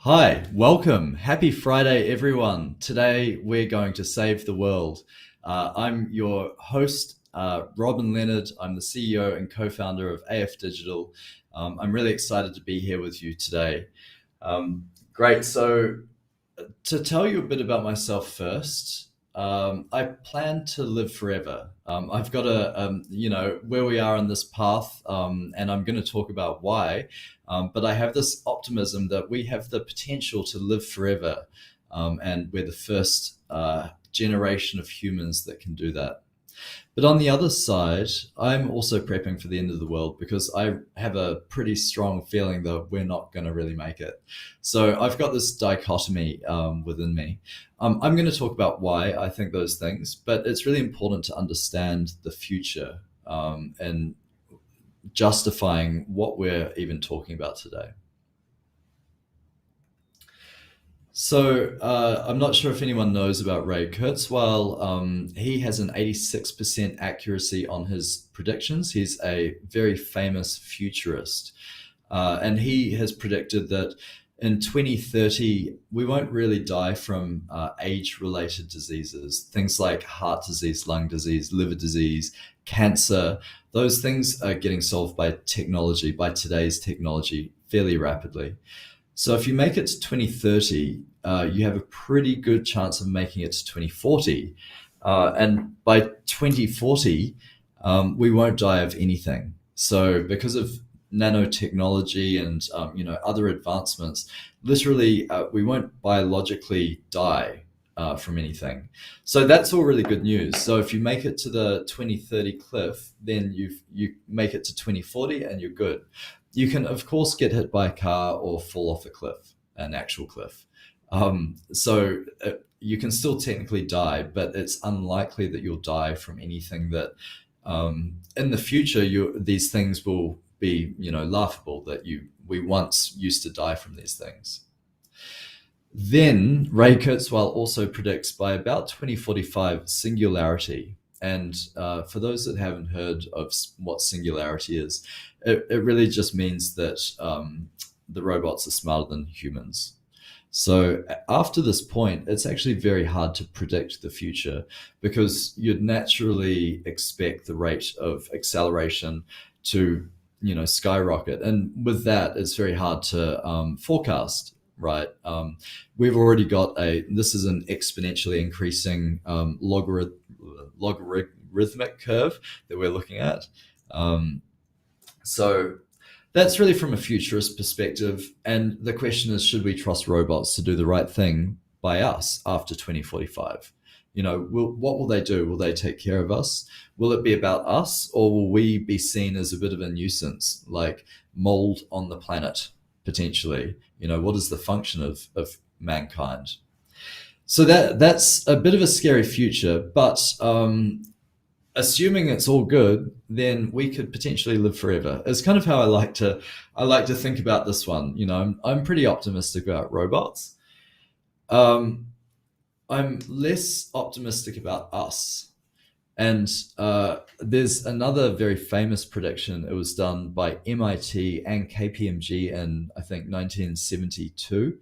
Hi, welcome. Happy Friday, everyone. Today we're going to save the world. I'm your host, Robin Leonard. I'm the CEO and co founder of AF Digital. I'm really excited to be here with you today. Great. So, to tell you a bit about myself first, I plan to live forever. I've got where we are on this path, and I'm going to talk about why. But I have this optimism that we have the potential to live forever, and we're the first generation of humans that can do that. But on the other side, I'm also prepping for the end of the world because I have a pretty strong feeling that we're not going to really make it. So I've got this dichotomy within me. I'm going to talk about why I think those things, but it's really important to understand the future and justifying what we're even talking about today. So I'm not sure if anyone knows about Ray Kurzweil. He has an 86% accuracy on his predictions. He's a very famous futurist. And he has predicted that in 2030, we won't really die from age related diseases, things like heart disease, lung disease, liver disease, cancer. Those things are getting solved by technology, by today's technology, fairly rapidly. So if you make it to 2030, you have a pretty good chance of making it to 2040. And by 2040, we won't die of anything. So because of nanotechnology and other advancements, literally we won't biologically die from anything. So that's all really good news. So if you make it to the 2030 cliff, then you make it to 2040 and you're good. You can, of course, get hit by a car or fall off a cliff, an actual cliff. So you can still technically die, but it's unlikely that you'll die from anything that in the future these things will be laughable that we once used to die from these things. Then Ray Kurzweil also predicts by about 2045 singularity. And for those that haven't heard of what singularity is, it really just means that the robots are smarter than humans. So after this point, it's actually very hard to predict the future because you'd naturally expect the rate of acceleration to, skyrocket. And with that, it's very hard to forecast, right? We've already got this is an exponentially increasing logarithmic curve that we're looking at. So that's really from a futurist perspective. And the question is, should we trust robots to do the right thing by us after 2045? What will they do? Will they take care of us? Will it be about us, or will we be seen as a bit of a nuisance, like mold on the planet, potentially? What is the function of mankind? So that's a bit of a scary future, but assuming it's all good, then we could potentially live forever. It's kind of how I like to think about this one. I'm pretty optimistic about robots. Um, I'm less optimistic about us. And there's another very famous prediction. It was done by MIT and KPMG in, I think, 1972.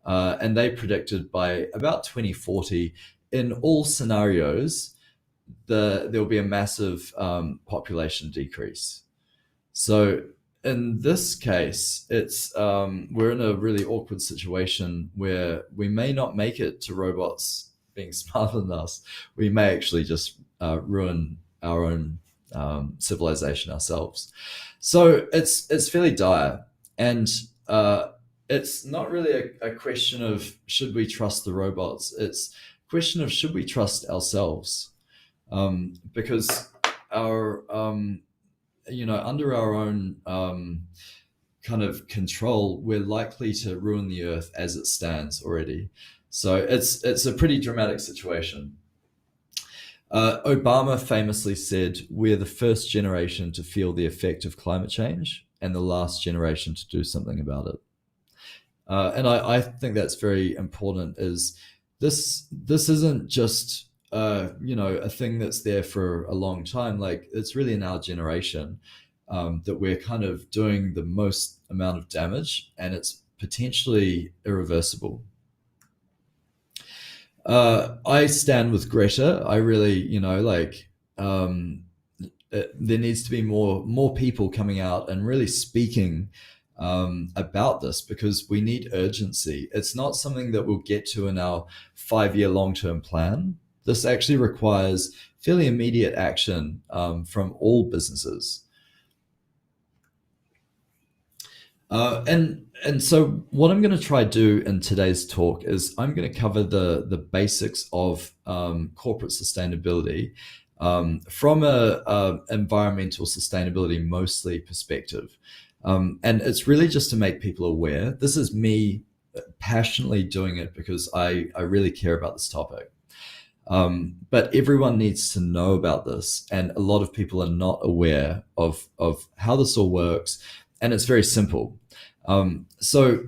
And they predicted by about 2040, in all scenarios, there'll be a massive population decrease. So in this case, it's we're in a really awkward situation where we may not make it to robots being smarter than us. We may actually just ruin our own civilization ourselves. So it's fairly dire, and it's not really a question of should we trust the robots. It's a question of should we trust ourselves, because our under our own kind of control, we're likely to ruin the earth as it stands already. So it's a pretty dramatic situation. Obama famously said, "We're the first generation to feel the effect of climate change and the last generation to do something about it." And I think that's very important. Is this isn't just a thing that's there for a long time. Like, it's really in our generation that we're kind of doing the most amount of damage, and it's potentially irreversible. I stand with Greta. I really, um, there needs to be more people coming out and really speaking about this, because we need urgency. It's not something that we'll get to in our 5-year long-term plan. This actually requires fairly immediate action from all businesses. And so what I'm going to try to do in today's talk is I'm going to cover the basics of corporate sustainability from a environmental sustainability mostly perspective. And it's really just to make people aware. This is me passionately doing it because I really care about this topic. But everyone needs to know about this, and a lot of people are not aware of how this all works, and it's very simple. So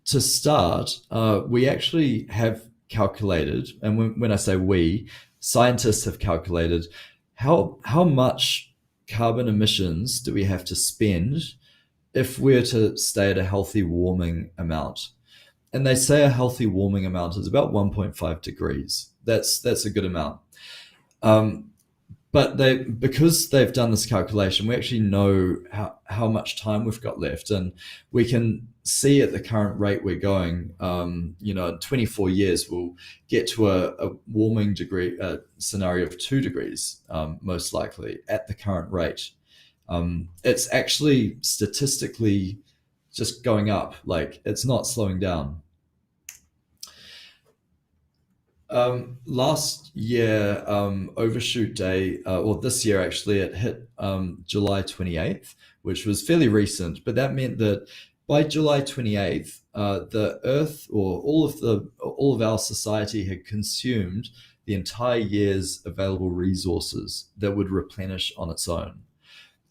to start, we actually have calculated, and when I say we, scientists have calculated how much carbon emissions do we have to spend if we're to stay at a healthy warming amount. And they say a healthy warming amount is about 1.5 degrees. That's a good amount. But because they've done this calculation, we actually know how much time we've got left, and we can see at the current rate we're going, in 24 years, we'll get to a warming degree scenario of 2 degrees, most likely, at the current rate. It's actually statistically just going up, like it's not slowing down. Last year, Overshoot Day, or this year actually, it hit July 28th, which was fairly recent, but that meant that by July 28th, the Earth, or all of our society, had consumed the entire year's available resources that would replenish on its own.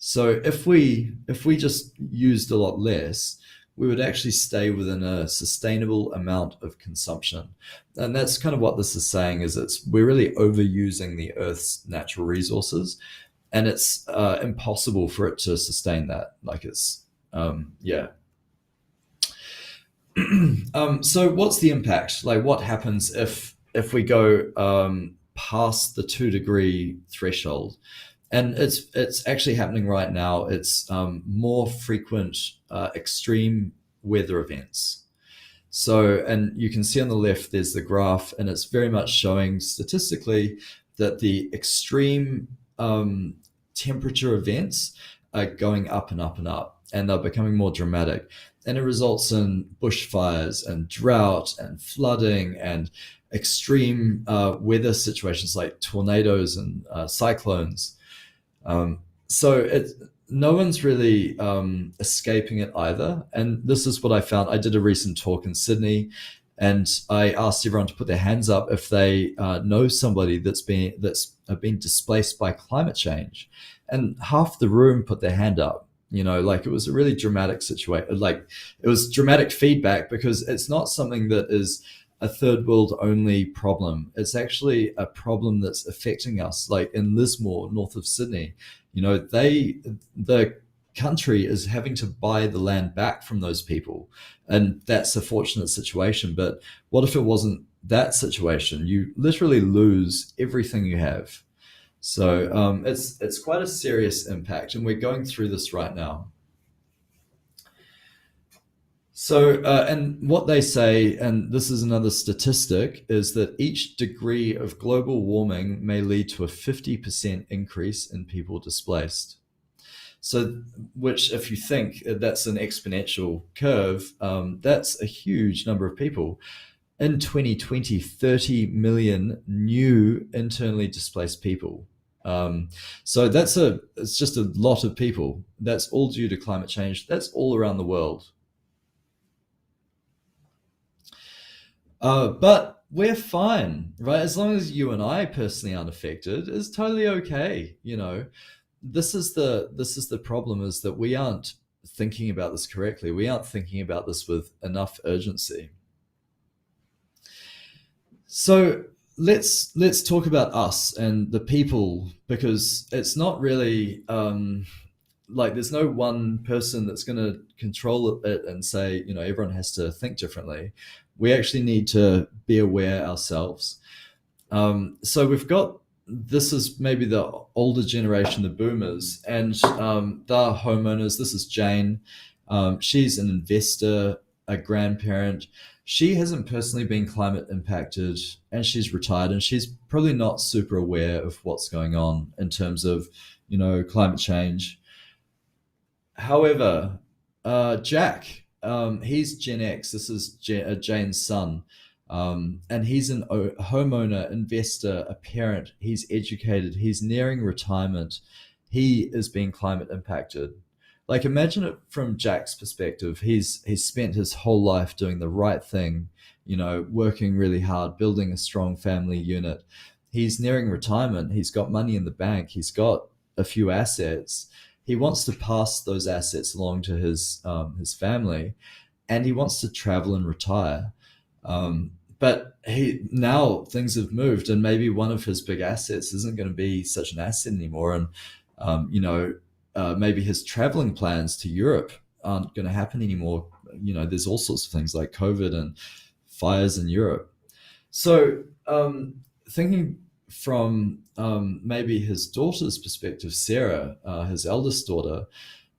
So if we just used a lot less, we would actually stay within a sustainable amount of consumption. And that's kind of what this is saying, is we're really overusing the Earth's natural resources, and it's impossible for it to sustain that. Like it's, yeah. So what's the impact? Like what happens if we go past the 2-degree threshold? And it's actually happening right now. It's more frequent extreme weather events. So, and you can see on the left, there's the graph, and it's very much showing statistically that the extreme temperature events are going up and up and up, and they're becoming more dramatic. And it results in bushfires and drought and flooding and extreme weather situations like tornadoes and cyclones. So no one's really escaping it either. And this is what I found. I did a recent talk in Sydney, and I asked everyone to put their hands up if they know somebody that's been displaced by climate change, and half the room put their hand up. Like it was a really dramatic situation. Like it was dramatic feedback, because it's not something that is a third world only problem. It's actually a problem that's affecting us. Like in Lismore, north of Sydney, the country is having to buy the land back from those people. And that's a fortunate situation. But what if it wasn't that situation? You literally lose everything you have. So it's quite a serious impact, and we're going through this right now. So, and what they say, and this is another statistic, is that each degree of global warming may lead to a 50% increase in people displaced. So, which, if you think that's an exponential curve, that's a huge number of people. In 2020, 30 million new internally displaced people. So it's just a lot of people. That's all due to climate change. That's all around the world. But we're fine, right? As long as you and I personally aren't affected, it's totally okay. This is the problem, is that we aren't thinking about this correctly. We aren't thinking about this with enough urgency. So let's talk about us and the people, because it's not really like there's no one person that's going to control it and say, you know, everyone has to think differently. We actually need to be aware ourselves. So we've got, this is maybe the older generation, the boomers, and they're homeowners. This is Jane. She's an investor, a grandparent. She hasn't personally been climate impacted, and she's retired, and she's probably not super aware of what's going on in terms of, you know, climate change. However, Jack, he's Gen X. This is Jane's son. And he's an homeowner, investor, a parent. He's educated. He's nearing retirement. He is being climate impacted. Like, imagine it from Jack's perspective. He's spent his whole life doing the right thing, you know, working really hard, building a strong family unit. He's nearing retirement. He's got money in the bank. He's got a few assets. He wants to pass those assets along to his family, and he wants to travel and retire. But he, now things have moved, and maybe one of his big assets isn't going to be such an asset anymore, and you know, maybe his traveling plans to Europe aren't going to happen anymore. You know, there's all sorts of things like COVID and fires in Europe. So thinking from maybe his daughter's perspective, Sarah, his eldest daughter,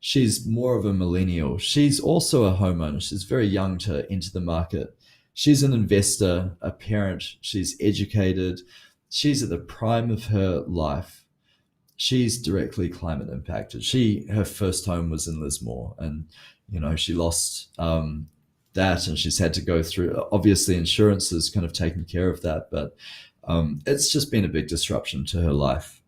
she's more of a millennial. She's also a homeowner. She's very young to enter the market. She's an investor, a parent. She's educated. She's at the prime of her life. She's directly climate impacted. Her first home was in Lismore, and you know, she lost that, and she's had to go through. Obviously, insurance is kind of taking care of that, but it's just been a big disruption to her life.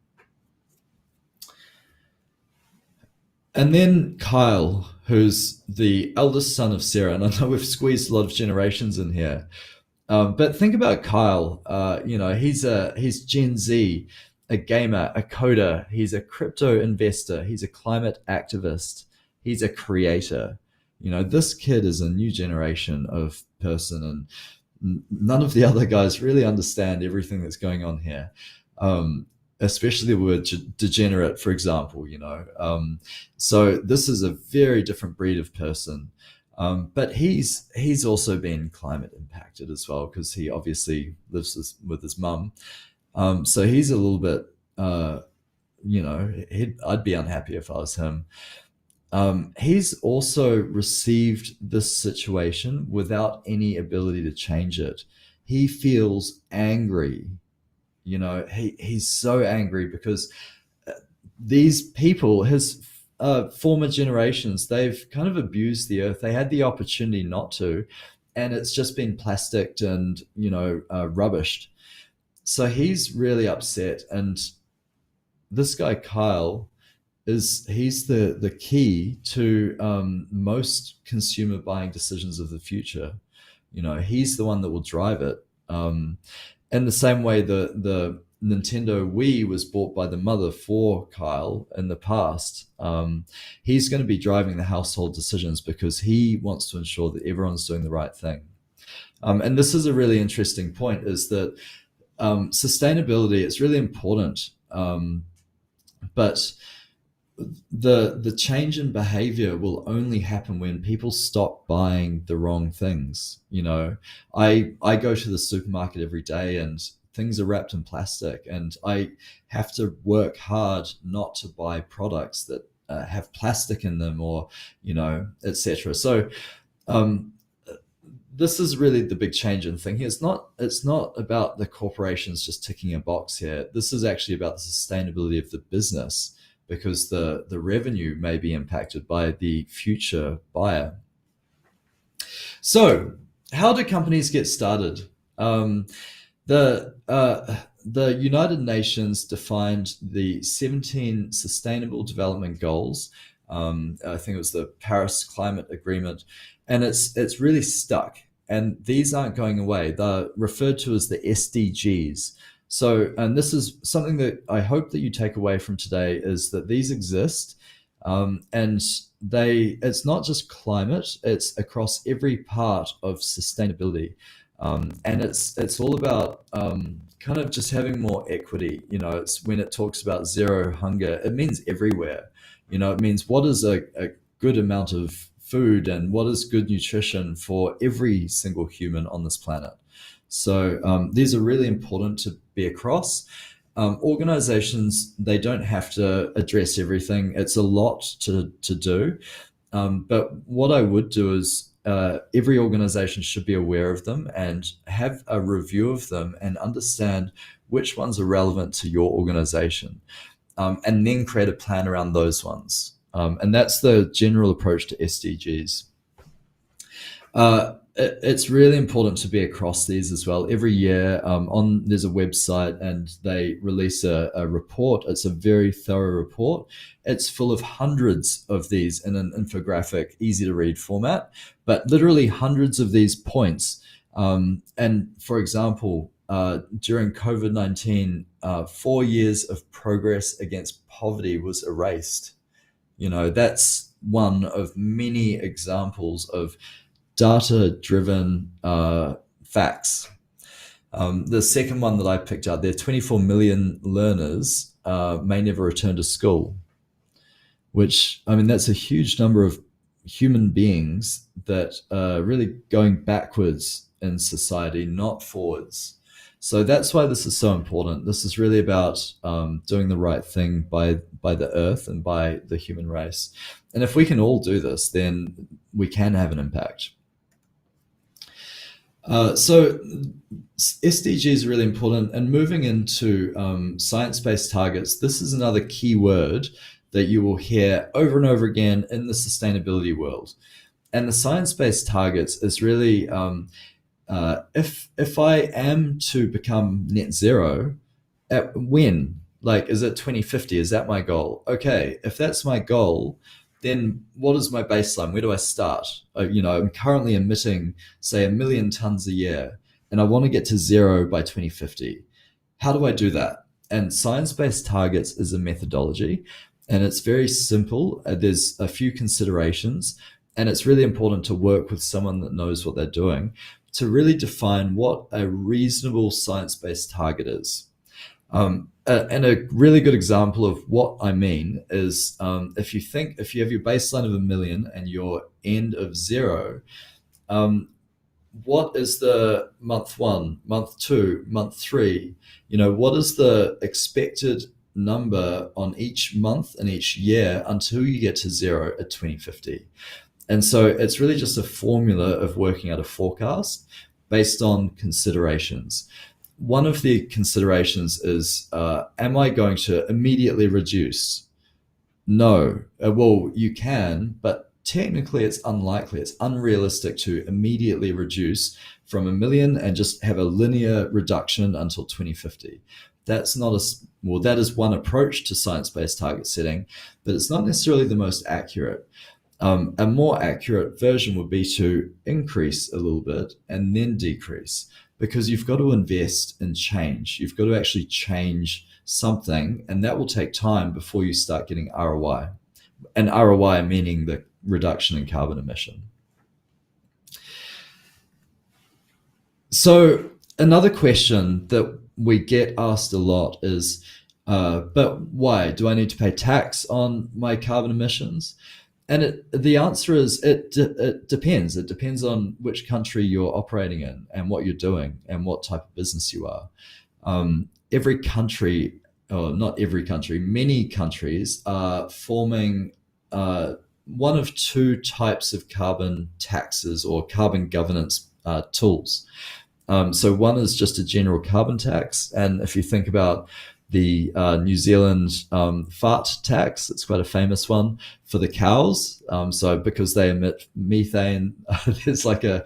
And then Kyle, who's the eldest son of Sarah, and I know we've squeezed a lot of generations in here, but think about Kyle. You know, he's Gen Z, a gamer, a coder. He's a crypto investor. He's a climate activist. He's a creator. You know, this kid is a new generation of person, and none of the other guys really understand everything that's going on here. Especially the word degenerate, for example, you know. So this is a very different breed of person. But he's also been climate impacted as well, because he obviously lives with his mum. So he's a little bit, you know, I'd be unhappy if I was him. He's also received this situation without any ability to change it. He feels angry. You know, he's so angry because these people, his former generations, they've kind of abused the earth. They had the opportunity not to, and it's just been plasticked and, you know, rubbished. So he's really upset. And this guy, Kyle, he's the key to most consumer buying decisions of the future. You know, he's the one that will drive it. In the same way, the Nintendo Wii was bought by the mother for Kyle in the past. He's going to be driving the household decisions because he wants to ensure that everyone's doing the right thing. And this is a really interesting point, is that sustainability is really important. But the change in behavior will only happen when people stop buying the wrong things. You know, I go to the supermarket every day, and things are wrapped in plastic, and I have to work hard not to buy products that have plastic in them, or, you know, etc. So this is really the big change in thinking. It's not about the corporations just ticking a box here. This is actually about the sustainability of the business, because the revenue may be impacted by the future buyer. So how do companies get started? The United Nations defined the 17 Sustainable Development Goals. I think it was the Paris Climate Agreement, and it's really stuck. And these aren't going away. They're referred to as the SDGs. So, and this is something that I hope that you take away from today, is that these exist, and it's not just climate, it's across every part of sustainability. And it's all about kind of just having more equity. It's when it talks about zero hunger, it means everywhere. It means what is a good amount of food and what is good nutrition for every single human on this planet. So these are really important to be across. Organizations, they don't have to address everything. It's a lot to do. But what I would do is every organization should be aware of them and have a review of them and understand which ones are relevant to your organization, and then create a plan around those ones. And that's the general approach to SDGs. It's really important to be across these as well. Every year, there's a website and they release a report. It's a very thorough report. It's full of hundreds of these in an infographic, easy to read format, but literally hundreds of these points. And for example, during COVID-19, 4 years of progress against poverty was erased. That's one of many examples of data-driven facts. The second one that I picked out there, 24 million learners may never return to school, which, that's a huge number of human beings that are really going backwards in society, not forwards. So that's why this is so important. This is really about doing the right thing by the earth and by the human race. And if we can all do this, then we can have an impact. So SDGs are really important. And moving into science-based targets, this is another key word that you will hear over and over again in the sustainability world. And the science-based targets is really, if I am to become net zero, when? Like, is it 2050? Is that my goal? Okay, if that's my goal, then what is my baseline? Where do I start? I'm currently emitting, say, 1 million tons a year, and I want to get to zero by 2050. How do I do that? And science-based targets is a methodology, and it's very simple. There's a few considerations, and it's really important to work with someone that knows what they're doing to really define what a reasonable science-based target is. And a really good example of what I mean is if you have your baseline of 1 million and your end of zero, what is the month 1, month 2, month 3? What is the expected number on each month and each year until you get to zero at 2050? And so it's really just a formula of working out a forecast based on considerations. One of the considerations is, am I going to immediately reduce? No. Well, you can, but technically it's unlikely. It's unrealistic to immediately reduce from 1 million and just have a linear reduction until 2050. That's not that is one approach to science-based target setting, but it's not necessarily the most accurate. A more accurate version would be to increase a little bit and then decrease, because you've got to invest in change. You've got to actually change something, and that will take time before you start getting ROI. And ROI meaning the reduction in carbon emission. So another question that we get asked a lot is, but why? Do I need to pay tax on my carbon emissions? And the answer is it depends. It depends on which country you're operating in and what you're doing and what type of business you are. Every country, or not every country, many countries are forming one of two types of carbon taxes or carbon governance tools. So one is just a general carbon tax. And if you think about the New Zealand fart tax, it's quite a famous one for the cows. So because they emit methane, there's like a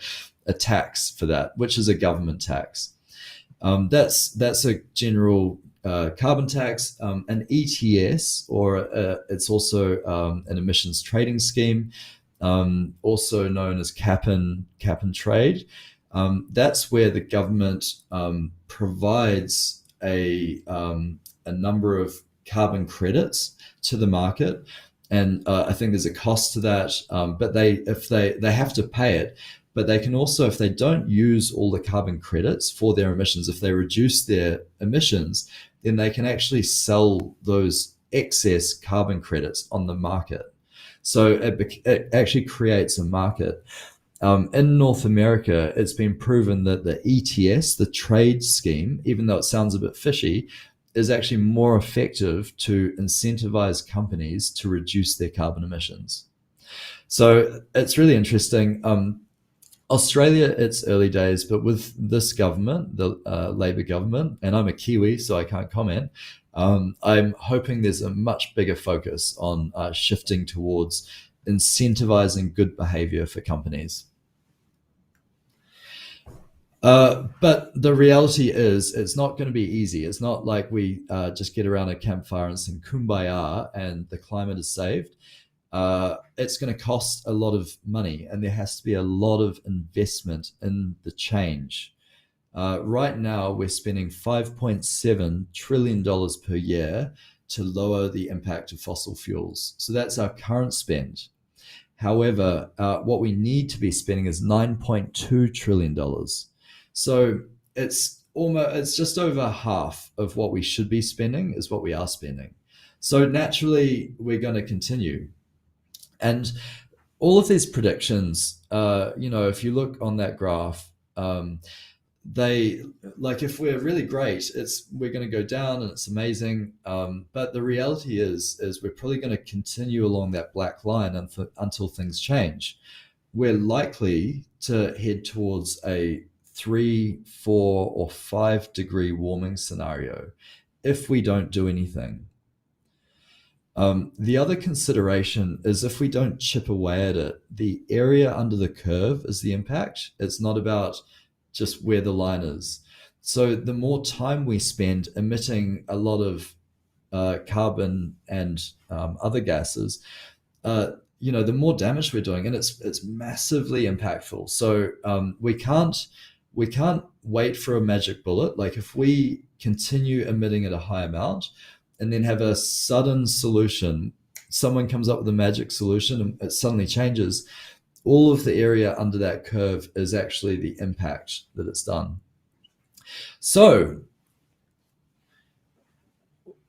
tax for that, which is a government tax. That's a general carbon tax. An ETS, or it's also an emissions trading scheme, also known as cap and trade. That's where the government provides a number of carbon credits to the market, and I think there's a cost to that. But they have to pay it, But they can also, if they don't use all the carbon credits for their emissions, if they reduce their emissions, then they can actually sell those excess carbon credits on the market. So it actually creates a market. In North America, it's been proven that the ETS, the trade scheme, even though it sounds a bit fishy, is actually more effective to incentivize companies to reduce their carbon emissions. So it's really interesting. Australia, it's early days, but with this government, the Labor government, and I'm a Kiwi, so I can't comment, I'm hoping there's a much bigger focus on shifting towards incentivizing good behavior for companies. But the reality is, it's not going to be easy. It's not like we just get around a campfire and sing kumbaya and the climate is saved. It's going to cost a lot of money, and there has to be a lot of investment in the change. Right now, we're spending $5.7 trillion per year to lower the impact of fossil fuels. So that's our current spend. However, what we need to be spending is $9.2 trillion. So it's just over half of what we should be spending is what we are spending. So naturally, we're going to continue. And all of these predictions, if you look on that graph, they like if we're really great, we're going to go down and it's amazing. But the reality is we're probably going to continue along that black line until things change. We're likely to head towards a 3, 4, or 5 degree warming scenario if we don't do anything. The other consideration is if we don't chip away at it, the area under the curve is the impact. It's not about just where the line is. So the more time we spend emitting a lot of carbon and other gases, the more damage we're doing, and it's massively impactful. So we can't wait for a magic bullet. Like if we continue emitting at a high amount and then have a sudden solution, someone comes up with a magic solution and it suddenly changes, all of the area under that curve is actually the impact that it's done. So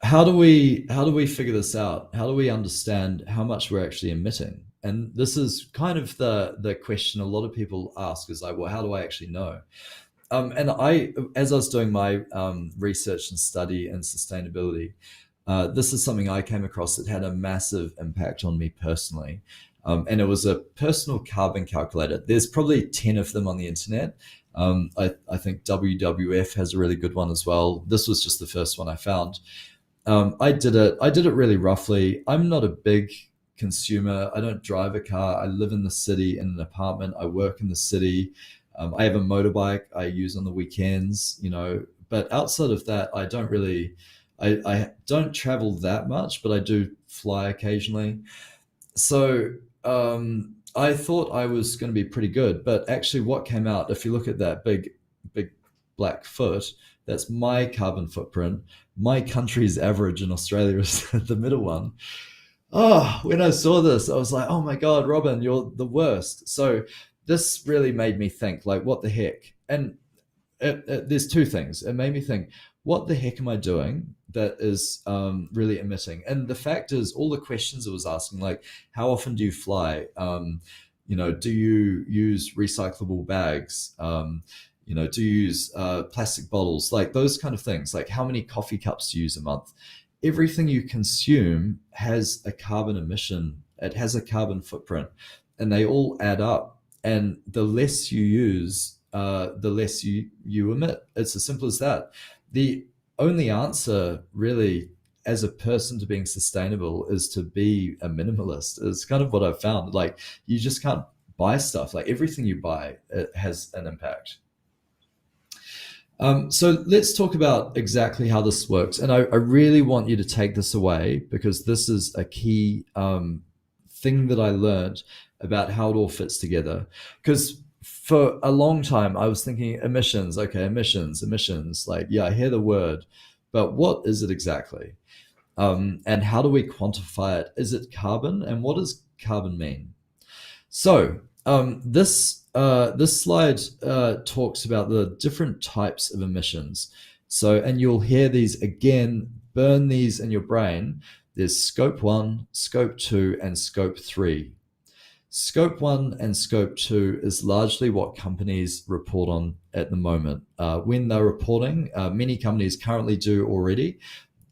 how do we figure this out? How do we understand how much we're actually emitting? And this is kind of the question a lot of people ask is like, well, how do I actually know? And as I was doing my research and study in sustainability, this is something I came across that had a massive impact on me personally. And it was a personal carbon calculator. There's probably 10 of them on the internet. I think WWF has a really good one as well. This was just the first one I found. I did it really roughly. I'm not a big consumer. I don't drive a car. I live in the city in an apartment. I work in the city. I have a motorbike I use on the weekends, but outside of that, I don't travel that much, but I do fly occasionally. So I thought I was going to be pretty good, but actually what came out, if you look at that big black foot, that's my carbon footprint. My country's average in Australia is the middle one. Oh, when I saw this, I was like, oh my God, Robin, you're the worst. So this really made me think, like, what the heck? And there's two things. It made me think, what the heck am I doing that is really emitting? And the fact is, all the questions I was asking, like, how often do you fly? Do you use recyclable bags? Do you use plastic bottles? Like those kind of things. Like how many coffee cups do you use a month? Everything you consume has a carbon emission. It has a carbon footprint, and they all add up. And the less you use, the less you emit. It's as simple as that. The only answer really as a person to being sustainable is to be a minimalist. It's kind of what I've found. Like you just can't buy stuff. Like everything you buy, it has an impact. So let's talk about exactly how this works. And I really want you to take this away because this is a key thing that I learned about how it all fits together. Because for a long time, I was thinking emissions, okay, emissions. Like, yeah, I hear the word, but what is it exactly? And how do we quantify it? Is it carbon? And what does carbon mean? So this this slide talks about the different types of emissions. So, and you'll hear these again, burn these in your brain. There's scope 1, scope 2, and scope 3. Scope 1 and scope 2 is largely what companies report on at the moment. When they're reporting, many companies currently do already.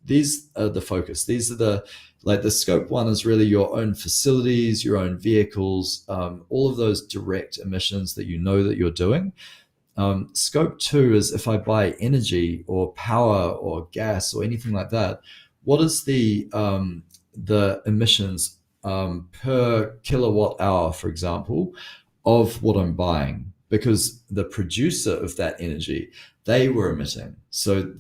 These are the focus. These are the scope 1 is really your own facilities, your own vehicles, all of those direct emissions that you know that you're doing. Scope 2 is if I buy energy or power or gas or anything like that, what is the emissions per kilowatt hour, for example, of what I'm buying? Because the producer of that energy, they were emitting. So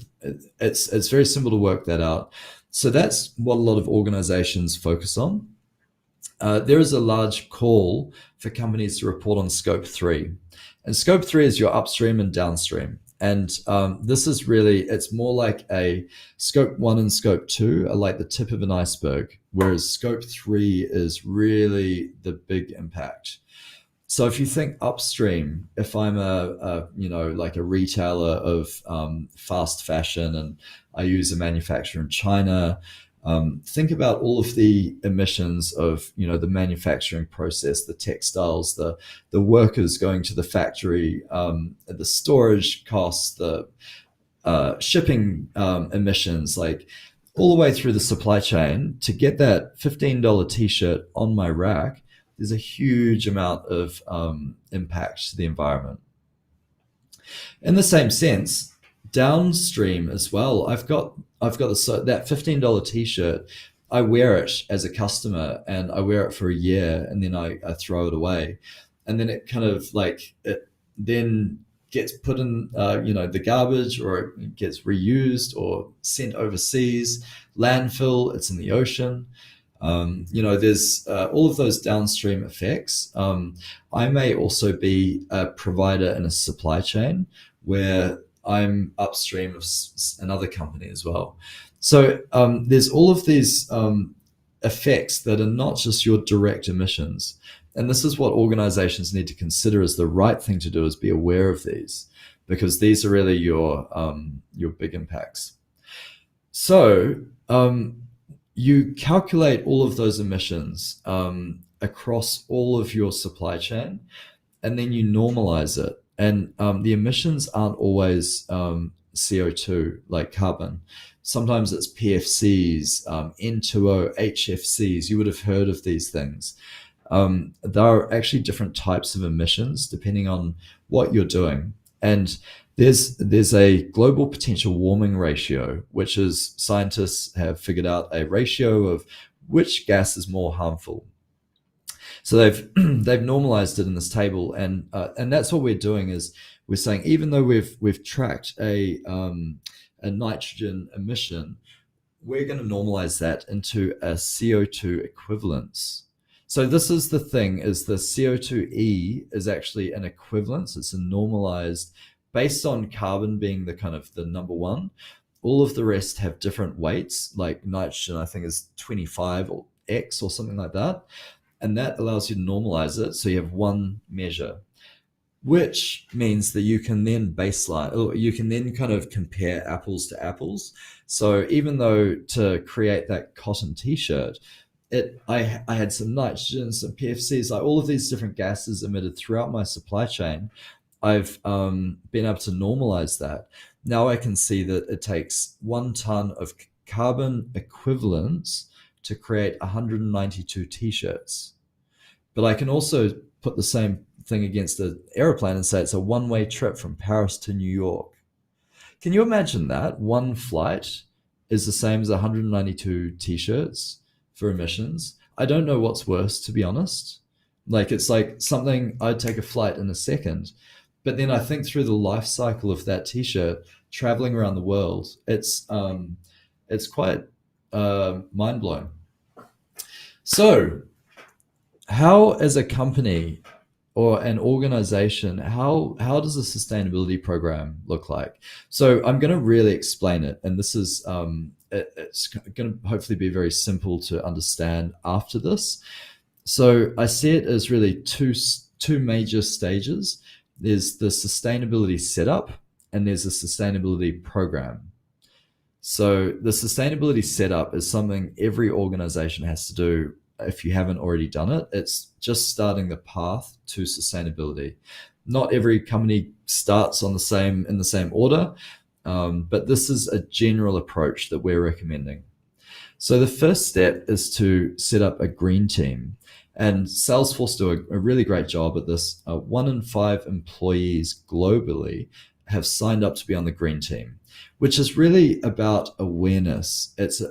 it's very simple to work that out. So that's what a lot of organizations focus on. There is a large call for companies to report on scope 3. And scope 3 is your upstream and downstream. And this is really, it's more like a scope 1 and scope 2 are like the tip of an iceberg, whereas scope 3 is really the big impact. So if you think upstream, if I'm like a retailer of fast fashion and I use a manufacturer in China, think about all of the emissions of the manufacturing process, the textiles, the workers going to the factory, the storage costs, the shipping emissions, like all the way through the supply chain to get that $15 t-shirt on my rack. There's a huge amount of impact to the environment. In the same sense, downstream as well, I've got that $15 t-shirt. I wear it as a customer and I wear it for a year and then I throw it away, and then it kind of like it then gets put in the garbage, or it gets reused or sent overseas, landfill, it's in the ocean. There's all of those downstream effects. I may also be a provider in a supply chain where I'm upstream of another company as well. So there's all of these effects that are not just your direct emissions. And this is what organizations need to consider as the right thing to do, is be aware of these, because these are really your big impacts. So you calculate all of those emissions across all of your supply chain, and then you normalize it. And the emissions aren't always CO2, like carbon. Sometimes it's PFCs, N2O, HFCs. You would have heard of these things. There are actually different types of emissions depending on what you're doing. And there's a global potential warming ratio, which is, scientists have figured out a ratio of which gas is more harmful. So they've normalized it in this table, and that's what we're doing, is we're saying, even though we've tracked a nitrogen emission, we're going to normalize that into a CO2 equivalence. So this is the thing, is the CO2e is actually an equivalence. It's a normalized based on carbon being the kind of the number one. All of the rest have different weights, like nitrogen, I think, is 25 or X or something like that. And that allows you to normalize it. So you have one measure, which means that you can then baseline, or you can then kind of compare apples to apples. So even though to create that cotton t-shirt, I had some nitrogen, some PFCs, like all of these different gases emitted throughout my supply chain. I've been able to normalize that. Now I can see that it takes 1 ton of carbon equivalents to create 192 t-shirts. But I can also put the same thing against an aeroplane and say it's a one-way trip from Paris to New York. Can you imagine that? One flight is the same as 192 t-shirts for emissions. I don't know what's worse, to be honest. Like, it's like something, I'd take a flight in a second. But then I think through the life cycle of that t-shirt, traveling around the world, it's quite mind-blowing. So how, as a company or an organization, how does a sustainability program look like? So I'm going to really explain it, and this is it's going to hopefully be very simple to understand after this. So I see it as really two major stages. There's the sustainability setup and there's a sustainability program. So the sustainability setup is something every organization has to do if you haven't already done it. It's just starting the path to sustainability. Not every company starts on in the same order, but this is a general approach that we're recommending. So the first step is to set up a green team. And Salesforce do a really great job at this. 1 in 5 employees globally have signed up to be on the green team, which is really about awareness. It's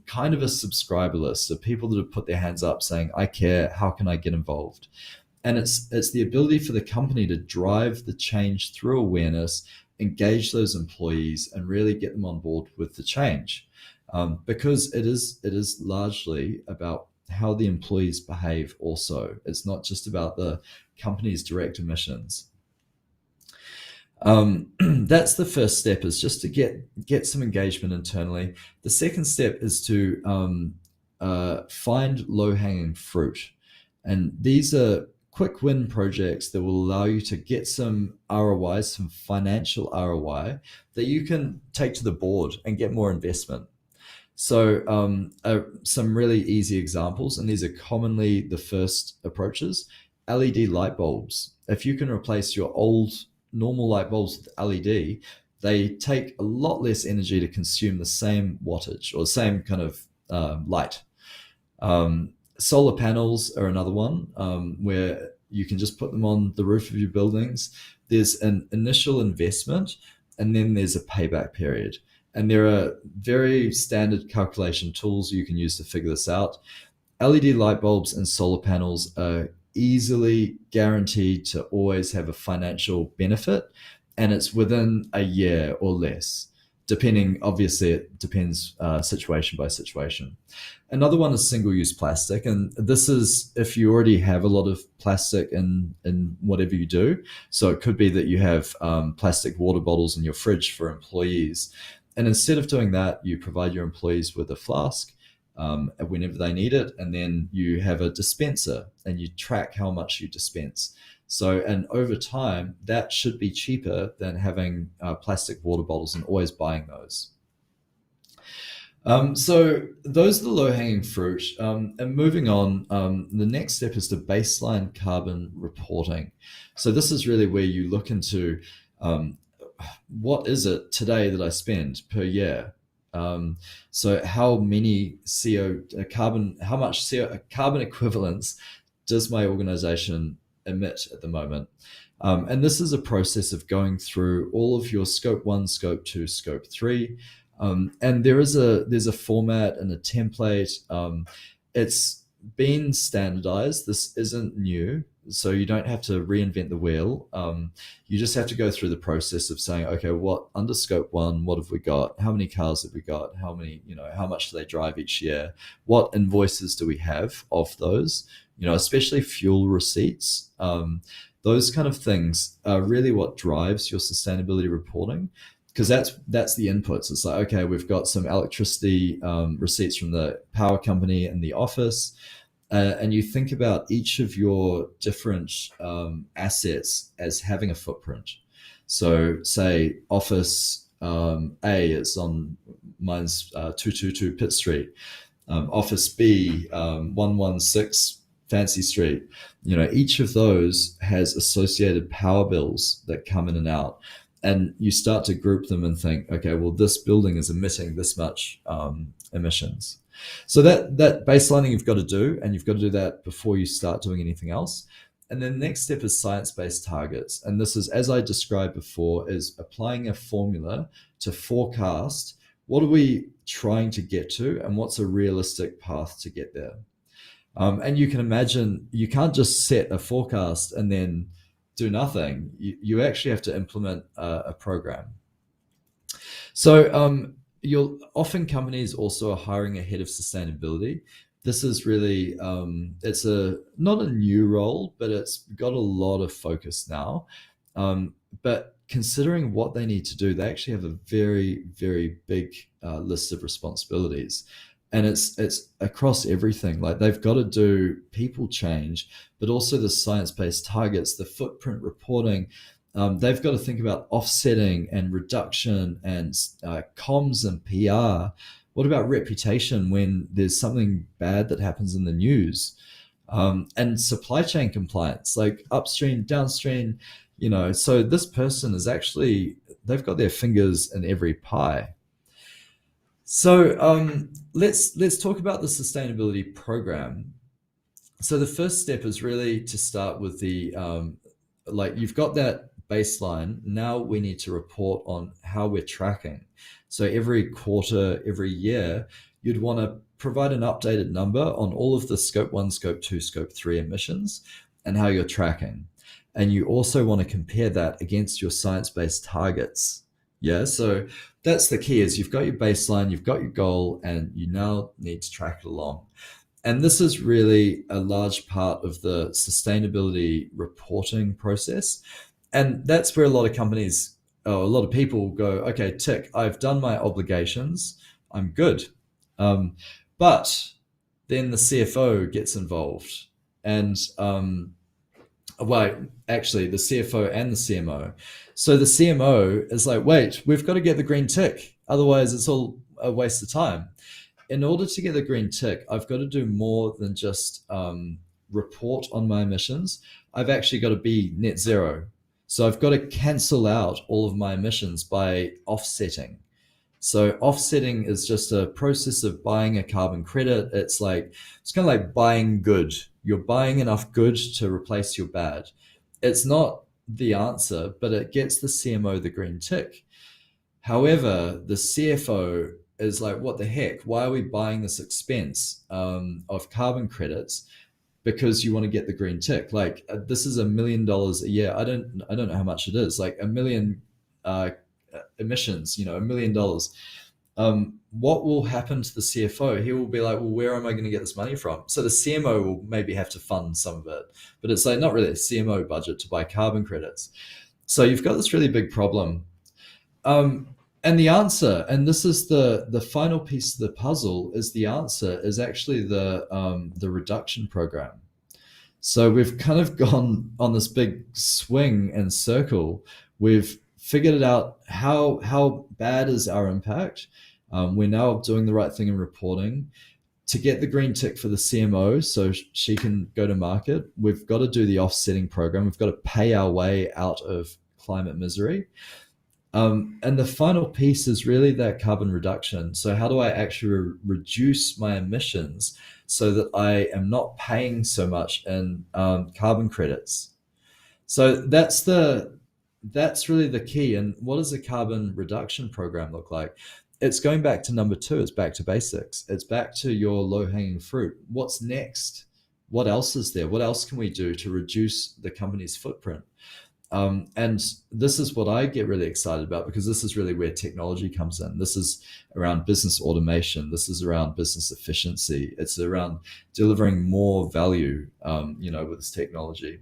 kind of a subscriber list of people that have put their hands up saying, I care, how can I get involved? And it's the ability for the company to drive the change through awareness, engage those employees, and really get them on board with the change. Because it is largely about how the employees behave also. It's not just about the company's direct emissions. That's the first step, is just to get some engagement internally. The second step is to find low-hanging fruit. And these are quick win projects that will allow you to get some ROI, some financial ROI that you can take to the board and get more investment. So some really easy examples, and these are commonly the first approaches. LED light bulbs. If you can replace your old normal light bulbs with LED, they take a lot less energy to consume the same wattage or the same kind of light. Solar panels are another one, where you can just put them on the roof of your buildings. There's an initial investment and then there's a payback period. And there are very standard calculation tools you can use to figure this out. LED light bulbs and solar panels are easily guaranteed to always have a financial benefit, and it's within a year or less, depending, obviously it depends situation by situation. Another one is single-use plastic, and this is if you already have a lot of plastic in whatever you do. So it could be that you have plastic water bottles in your fridge for employees, and instead of doing that, you provide your employees with a flask whenever they need it, and then you have a dispenser and you track how much you dispense. So, and over time, that should be cheaper than having plastic water bottles and always buying those. So those are the low-hanging fruit. And moving on, the next step is the baseline carbon reporting. So this is really where you look into what is it today that I spend per year? So how many how much carbon equivalents does my organization emit at the moment? And this is a process of going through all of your scope 1, scope 2, scope 3. And there's a format and a template. It's been standardized. This isn't new, so you don't have to reinvent the wheel. You just have to go through the process of saying, okay, what under scope 1, what have we got? How many cars have we got? How many, how much do they drive each year? What invoices do we have of those? Especially fuel receipts. Those kind of things are really what drives your sustainability reporting, because that's the inputs. It's like, okay, we've got some electricity receipts from the power company and the office. And you think about each of your different assets as having a footprint. So say office A is on mine's 222 Pitt Street. Office B, 116 Fancy Street. Each of those has associated power bills that come in and out. And you start to group them and think, okay, well, this building is emitting this much emissions. So that baselining you've got to do, and you've got to do that before you start doing anything else. And then the next step is science-based targets. And this is, as I described before, is applying a formula to forecast what are we trying to get to and what's a realistic path to get there. And you can imagine, you can't just set a forecast and then do nothing. You actually have to implement a program. So often companies also are hiring a head of sustainability. This is really, it's not a new role, but it's got a lot of focus now. But considering what they need to do, they actually have a very, very big list of responsibilities. and it's across everything. Like they've got to do people change, but also the science-based targets, the footprint reporting. They've got to think about offsetting and reduction and comms and PR. What about reputation when there's something bad that happens in the news? And supply chain compliance, like upstream, downstream, So this person is actually, they've got their fingers in every pie. So let's talk about the sustainability program. So the first step is really to start with the like you've got that baseline. Now we need to report on how we're tracking. So every quarter, every year, you'd want to provide an updated number on all of the scope 1, scope 2, scope 3 emissions and how you're tracking. And you also want to compare that against your science-based targets. Yeah, so that's the key is you've got your baseline, you've got your goal, and you now need to track it along. And this is really a large part of the sustainability reporting process. And that's where a lot of companies, or a lot of people go, okay, tick, I've done my obligations, I'm good. But then the CFO gets involved. And well, actually, the CFO and the CMO. So the CMO is like, wait, we've got to get the green tick. Otherwise, it's all a waste of time. In order to get the green tick, I've got to do more than just report on my emissions. I've actually got to be net zero. So I've got to cancel out all of my emissions by offsetting. So offsetting is just a process of buying a carbon credit. It's kind of like buying good. You're buying enough good to replace your bad. It's not the answer, but it gets the CMO the green tick. However, the CFO is like, what the heck? Why are we buying this expense of carbon credits? Because you want to get the green tick. Like this is $1 million a year. I don't know how much it is. Like 1 million emissions. $1 million. What will happen to the CFO? He will be like, well, where am I going to get this money from? So the CMO will maybe have to fund some of it, but it's like not really a CMO budget to buy carbon credits. So you've got this really big problem. And the answer, and this is the final piece of the puzzle, is the answer is actually the reduction program. So we've kind of gone on this big swing and circle. We've figured it out how bad is our impact. We're now doing the right thing in reporting. To get the green tick for the CMO so she can go to market, we've got to do the offsetting program. We've got to pay our way out of climate misery. And the final piece is really that carbon reduction. So how do I actually reduce my emissions so that I am not paying so much in carbon credits? So that's really the key. And what does a carbon reduction program look like? It's going back to number 2. It's back to basics. It's back to your low-hanging fruit. What's next? What else is there? What else can we do to reduce the company's footprint? And this is what I get really excited about, because this is really where technology comes in. This is around business automation. This is around business efficiency. It's around delivering more value, with this technology.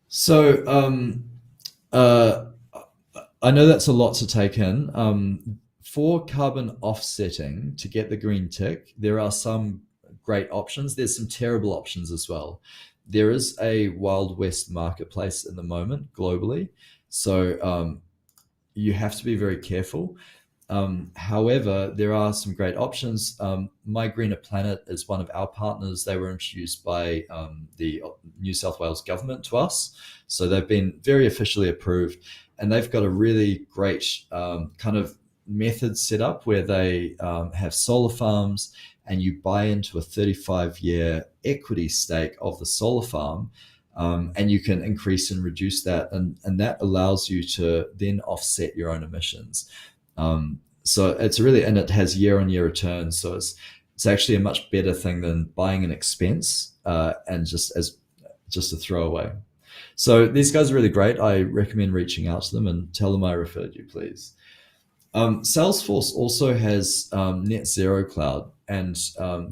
So I know that's a lot to take in. For carbon offsetting, to get the green tick, there are some great options. There's some terrible options as well. There is a Wild West marketplace in the moment globally. So you have to be very careful. However, there are some great options. My Greener Planet is one of our partners. They were introduced by the New South Wales government to us. So they've been very officially approved, and they've got a really great kind of method set up where they have solar farms, and you buy into a 35-year equity stake of the solar farm, and you can increase and reduce that, and that allows you to then offset your own emissions. So it's really, and it has year-on-year returns. So it's actually a much better thing than buying an expense and just a throwaway. So these guys are really great. I recommend reaching out to them and tell them I referred you, please. Salesforce also has Net Zero Cloud, and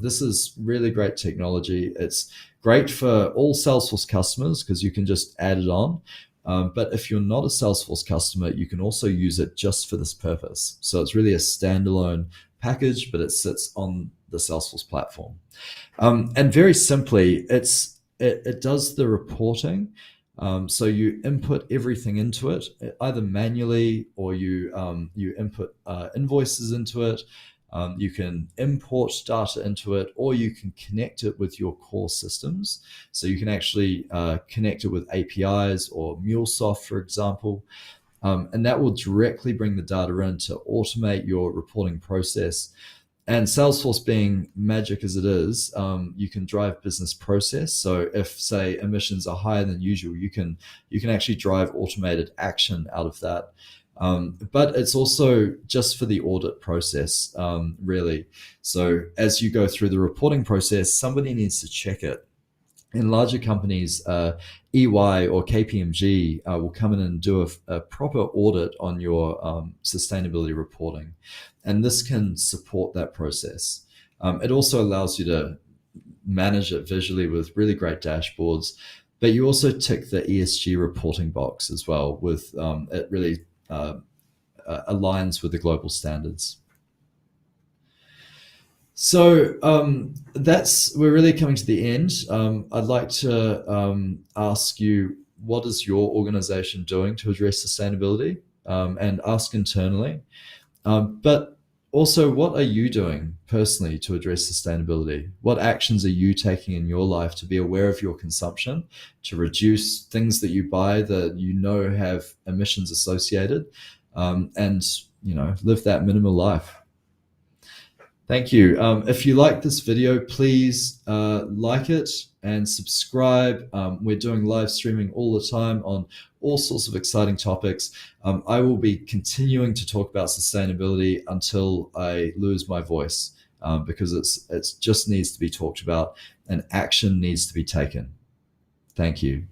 this is really great technology. It's great for all Salesforce customers because you can just add it on, But if you're not a Salesforce customer, you can also use it just for this purpose. So it's really a standalone package, but it sits on the Salesforce platform. And very simply, it does the reporting. So you input everything into it, either manually or you input invoices into it. You can import data into it, or you can connect it with your core systems. So you can actually connect it with APIs or MuleSoft, for example. And that will directly bring the data in to automate your reporting process. And Salesforce being magic as it is, you can drive business process. So if, say, emissions are higher than usual, you can actually drive automated action out of that. But it's also just for the audit process, really. So as you go through the reporting process, somebody needs to check it. In larger companies, EY or KPMG will come in and do a proper audit on your sustainability reporting. And this can support that process. It also allows you to manage it visually with really great dashboards, but you also tick the ESG reporting box as well with it really aligns with the global standards. So we're really coming to the end. I'd like to ask you, what is your organization doing to address sustainability, and ask internally. But also, what are you doing personally to address sustainability? What actions are you taking in your life to be aware of your consumption, to reduce things that you buy that you know have emissions associated, and live that minimal life? Thank you. If you like this video, please like it and subscribe. We're doing live streaming all the time on all sorts of exciting topics. I will be continuing to talk about sustainability until I lose my voice, because it just needs to be talked about and action needs to be taken. Thank you.